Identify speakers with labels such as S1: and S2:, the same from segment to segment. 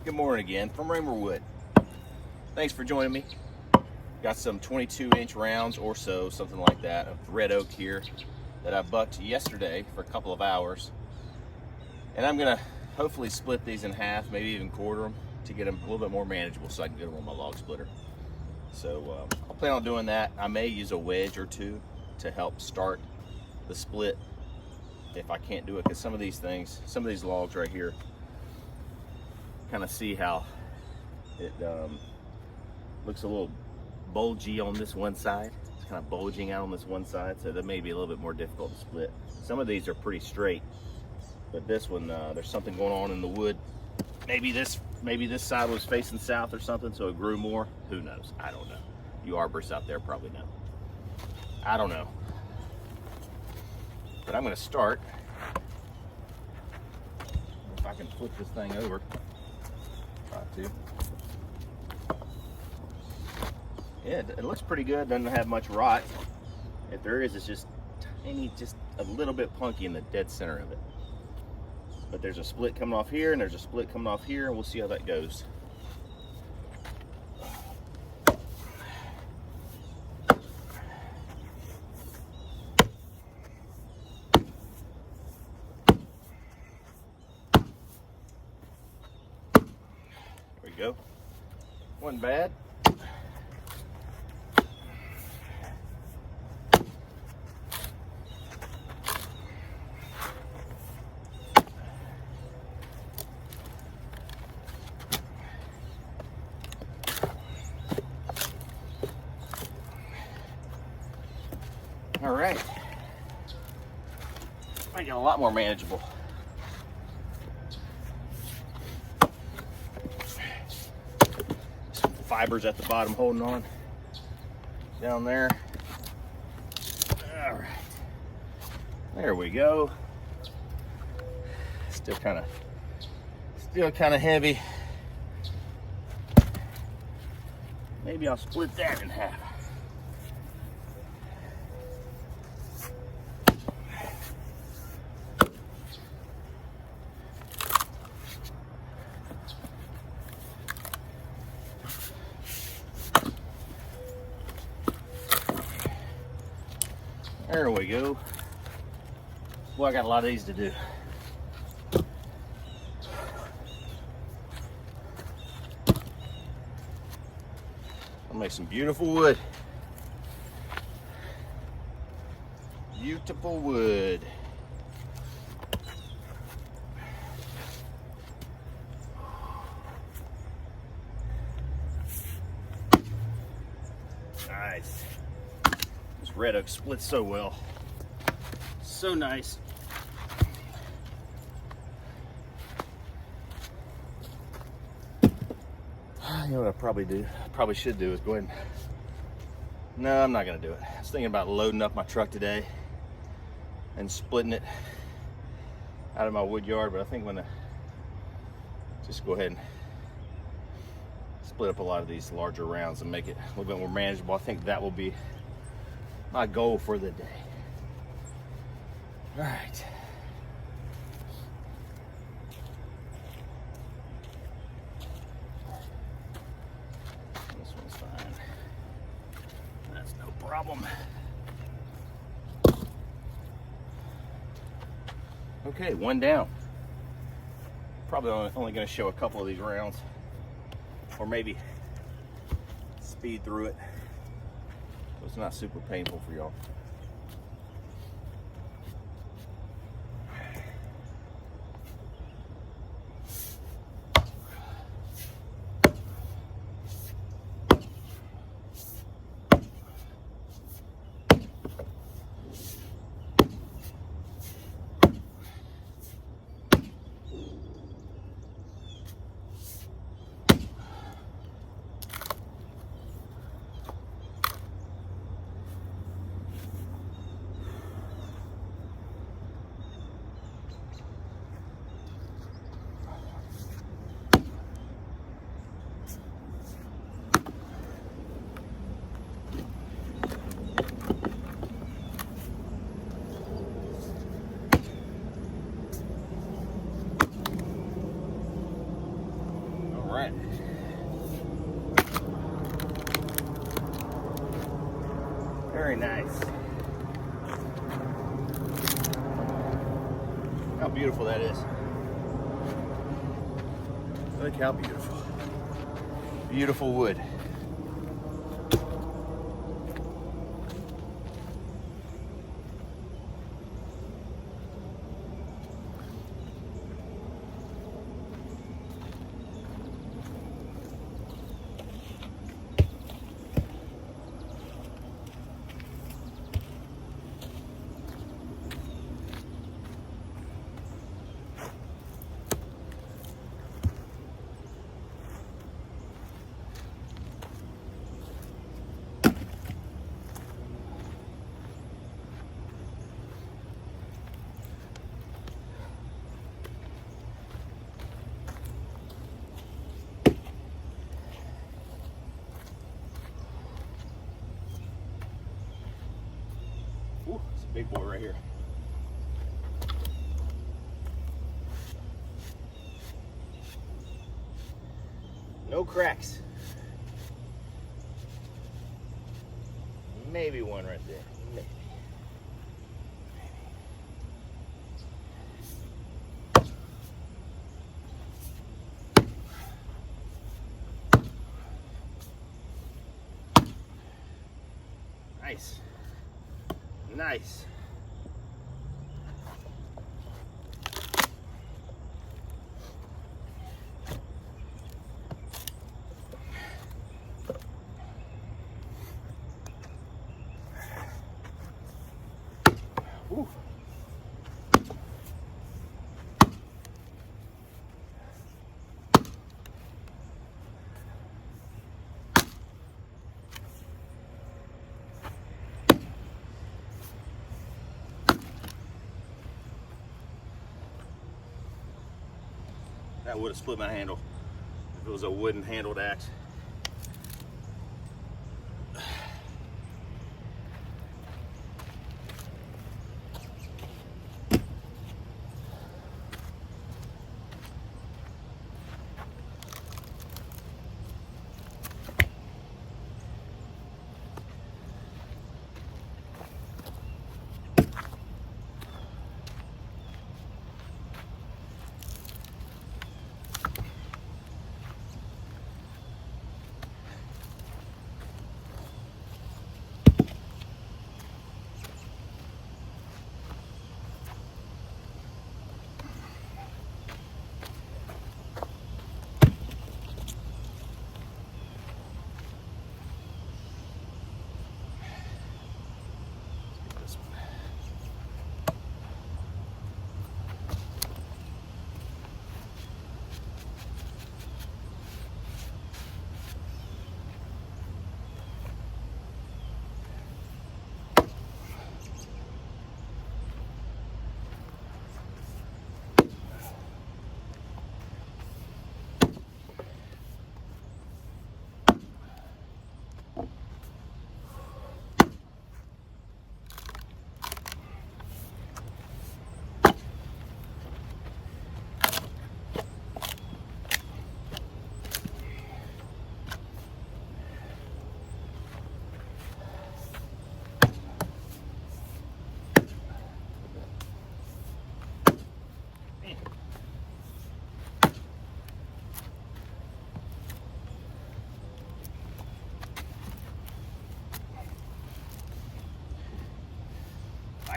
S1: Good morning again from Raymer Wood. Thanks for joining me. Got some 22-inch rounds or so, something like that, of red oak here that I bucked yesterday for a couple of hours. And I'm gonna hopefully split these in half, maybe even quarter them to get them a little bit more manageable so I can get them on my log splitter. So I'll plan on doing that. I may use a wedge or two to help start the split if I can't do it, because some of these logs right here, kind of see how it looks a little bulgy on this one side. It's kind of bulging out on this one side, so that may be a little bit more difficult to split. Some of these are pretty straight, but this one, there's something going on in the wood. Maybe this side was facing south or something, so it grew more. Who knows? I don't know. You arborists out there probably know. I don't know. But I'm going to start. If I can flip this thing over. Try to. Yeah, it looks pretty good. Doesn't have much rot. If there is, it's just tiny, just a little bit punky in the dead center of it. But there's a split coming off here, and there's a split coming off here, and we'll see how that goes. There we go. Wasn't bad. All right, make it a lot more manageable. Some fibers at the bottom holding on down there. All right, there we go. Still kind of heavy. Maybe I'll split that in half. There we go. Boy, I got a lot of these to do. I'll make some beautiful wood. Beautiful wood. Nice. This red oak splits so well. So nice. You know what I probably should do is go ahead and... No, I'm not gonna do it. I was thinking about loading up my truck today and splitting it out of my wood yard, but I think I'm gonna just go ahead and split up a lot of these larger rounds and make it a little bit more manageable. I think that will be my goal for the day. All right. This one's fine. That's no problem. Okay, one down. Probably only going to show a couple of these rounds, or maybe speed through it so it's not super painful for y'all. right. Very nice. How beautiful that is. Look how beautiful. Beautiful wood. Ooh, it's a big boy right here. No cracks. Maybe one right there. Maybe. Nice. Nice. Woo. That would have split my handle if it was a wooden handled axe.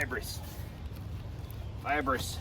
S1: Fibrous. Fibrous.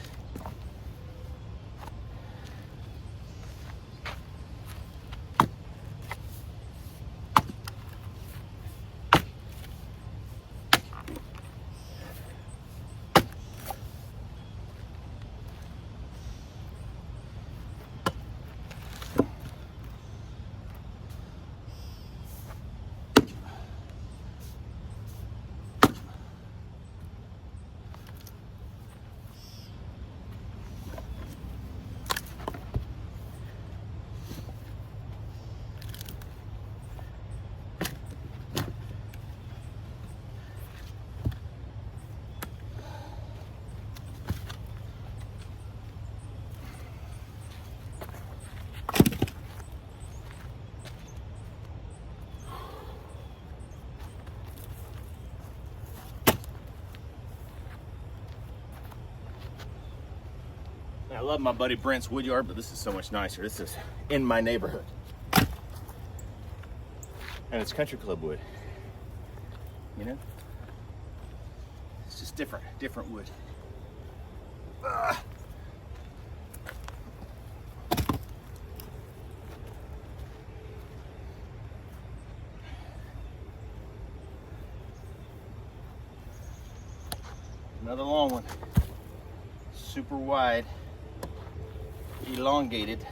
S1: love my buddy Brent's woodyard, but this is so much nicer. This is in my neighborhood. And it's country club wood. You know? It's just different wood. Another long one. Super wide, elongated.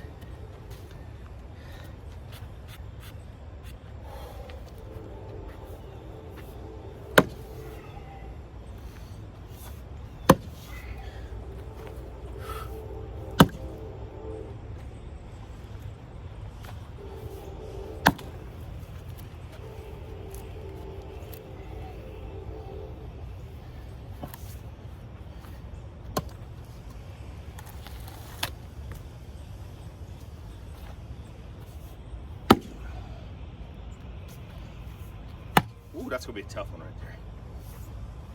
S1: Ooh, that's gonna be a tough one right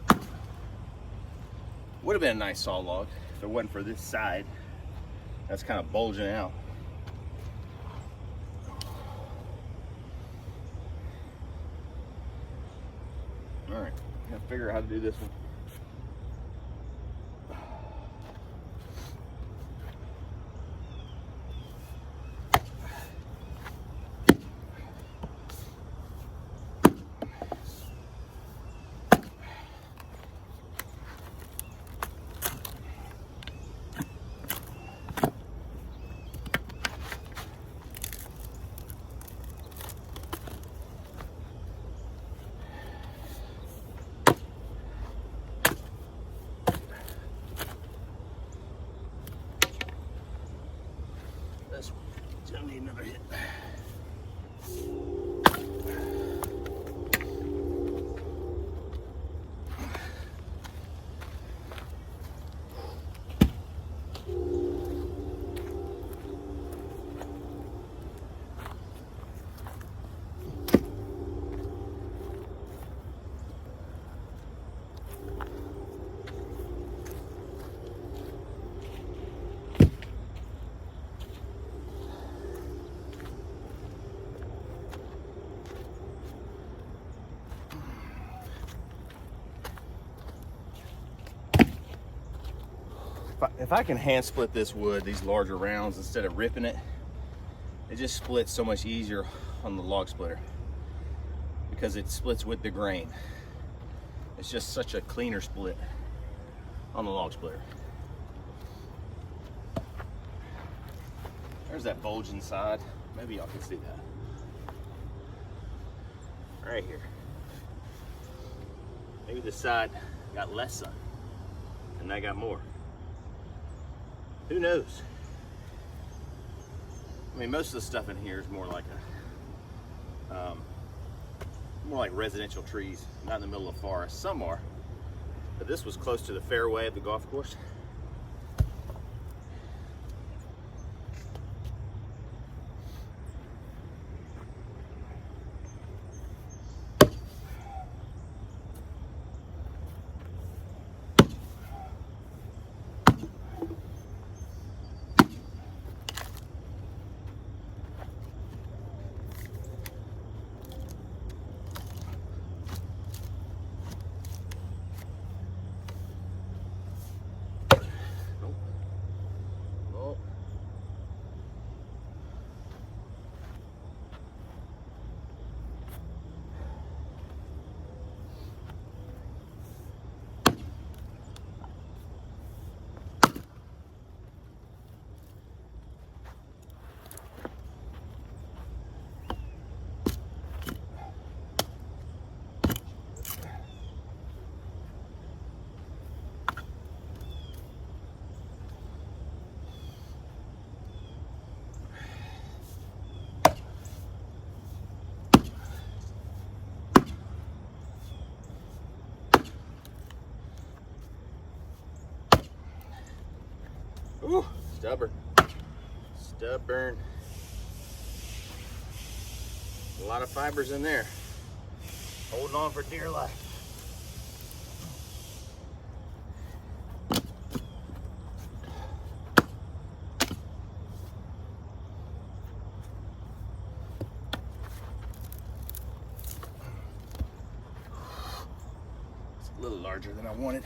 S1: there. Would have been a nice saw log if it wasn't for this side that's kind of bulging out. All right, gotta figure out how to do this one. This one's gonna need another hit. If I can hand split this wood, these larger rounds, instead of ripping it, it just splits so much easier on the log splitter because it splits with the grain. It's just such a cleaner split on the log splitter. There's that bulge inside. Maybe y'all can see that. Right here. Maybe this side got less sun and that got more. Who knows? I mean, most of the stuff in here is more like residential trees, not in the middle of forest. Some are, but this was close to the fairway of the golf course. Ooh, stubborn. Stubborn. A lot of fibers in there. Holding on for dear life. larger than I wanted.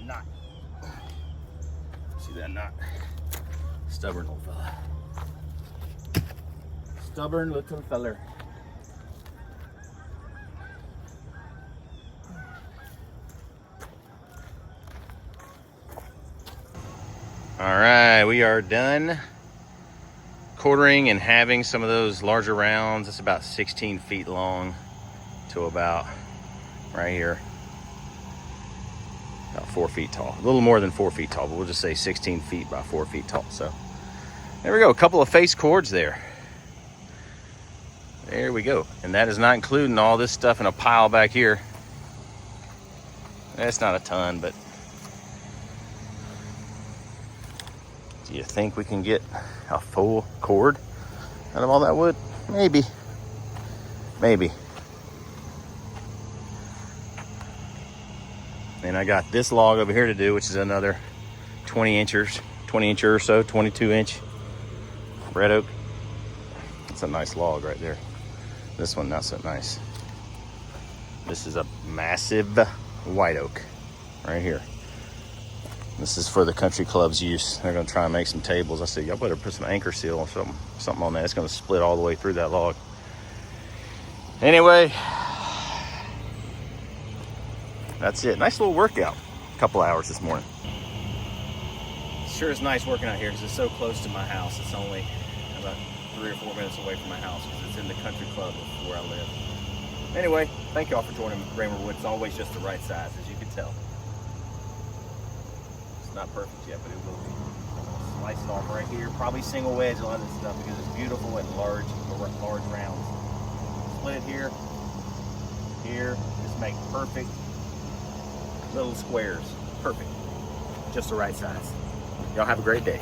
S1: Knot. See that knot? Stubborn old fella. Stubborn little feller. All right, we are done quartering and having some of those larger rounds. It's about 16 feet long to about right here. About 4 feet tall, a little more than 4 feet tall, but we'll just say 16 feet by 4 feet tall. So there we go, a couple of face cords there. There we go. And that is not including all this stuff in a pile back here. That's not a ton, but do you think we can get a full cord out of all that wood? Maybe. Maybe. And I got this log over here to do, which is another 20 incher or so, 22 inch red oak. It's a nice log right there. This one, not so nice. This is a massive white oak right here. This is for the country club's use. They're gonna try and make some tables. I said, y'all better put some anchor seal or something on that. It's gonna split all the way through that log. Anyway, that's it. Nice little workout. A couple hours this morning. Sure is nice working out here because it's so close to my house. It's only about 3 or 4 minutes away from my house because it's in the country club of where I live. Anyway, thank you all for joining Raymer Wood. It's always just the right size, as you can tell. It's not perfect yet, but it will be. Slice it off right here. Probably single wedge a lot of this stuff because it's beautiful and large rounds. Split it here, here. Just make perfect little squares. Perfect. Just the right size. Y'all have a great day.